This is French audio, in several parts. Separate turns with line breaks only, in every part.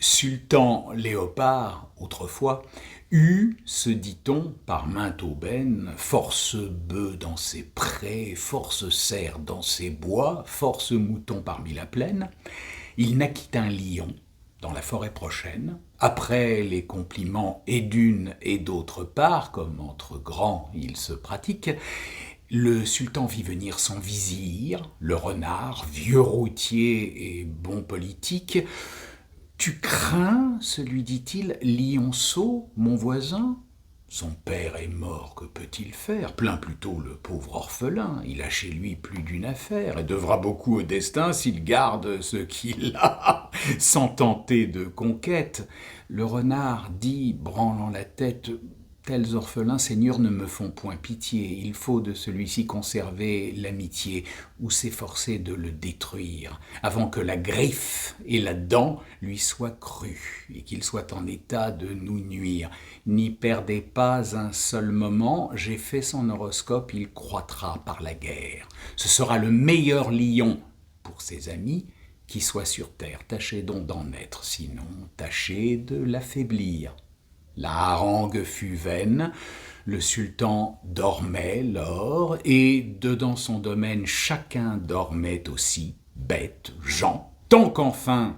Sultan Léopard, autrefois, eut, se dit-on, par mainte aubaine, force bœufs dans ses prés, force cerfs dans ses bois, force moutons parmi la plaine. Il naquit un lion dans la forêt prochaine. Après les compliments et d'une et d'autre part, comme entre grands il se pratique, le sultan vit venir son vizir, le renard, vieux routier et bon politique. Tu crains, se lui dit-il, Lionceau, mon voisin? Son père est mort, que peut-il faire? Plains plutôt le pauvre orphelin, il a chez lui plus d'une affaire, et devra beaucoup au destin s'il garde ce qu'il a, sans tenter de conquête. Le renard dit, branlant la tête, tels orphelins, seigneur, ne me font point pitié. Il faut de celui-ci conserver l'amitié ou s'efforcer de le détruire, avant que la griffe et la dent lui soient crues et qu'il soit en état de nous nuire. N'y perdez pas un seul moment, j'ai fait son horoscope, il croîtra par la guerre. Ce sera le meilleur lion pour ses amis qui soit sur terre. Tâchez donc d'en être, sinon tâchez de l'affaiblir. La harangue fut vaine, le sultan dormait lors, et dedans son domaine chacun dormait aussi, bêtes, gens, tant qu'enfin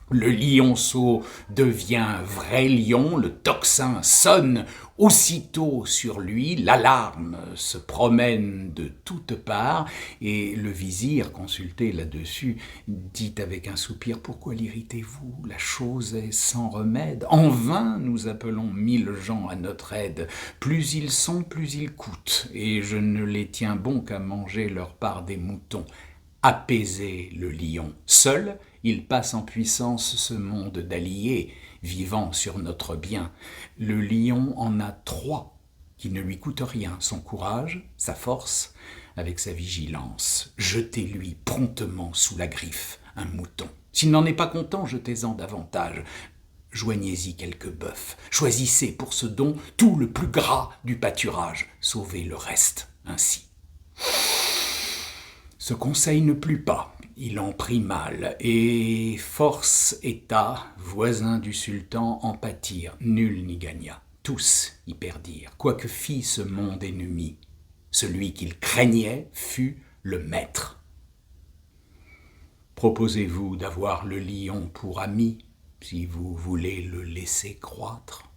le lionceau devient vrai lion, le tocsin sonne aussitôt sur lui, l'alarme se promène de toutes parts, et le vizir, consulté là-dessus, dit avec un soupir « Pourquoi l'irritez-vous? La chose est sans remède. En vain nous appelons 1000 gens à notre aide. Plus ils sont, plus ils coûtent, et je ne les tiens bon qu'à manger leur part des moutons. » Apaiser le lion seul, il passe en puissance ce monde d'alliés vivant sur notre bien. Le lion en a 3 qui ne lui coûtent rien, son courage, sa force, avec sa vigilance. Jetez-lui promptement sous la griffe un mouton. S'il n'en est pas content, jetez-en davantage. Joignez-y quelques bœufs. Choisissez pour ce don tout le plus gras du pâturage. Sauvez le reste ainsi. Ce conseil ne plut pas, il en prit mal, et force État, voisins du sultan, en pâtirent, nul n'y gagna, tous y perdirent, quoique fit ce monde ennemi. Celui qu'il craignait fut le maître. Proposez-vous d'avoir le lion pour ami, si vous voulez le laisser croître?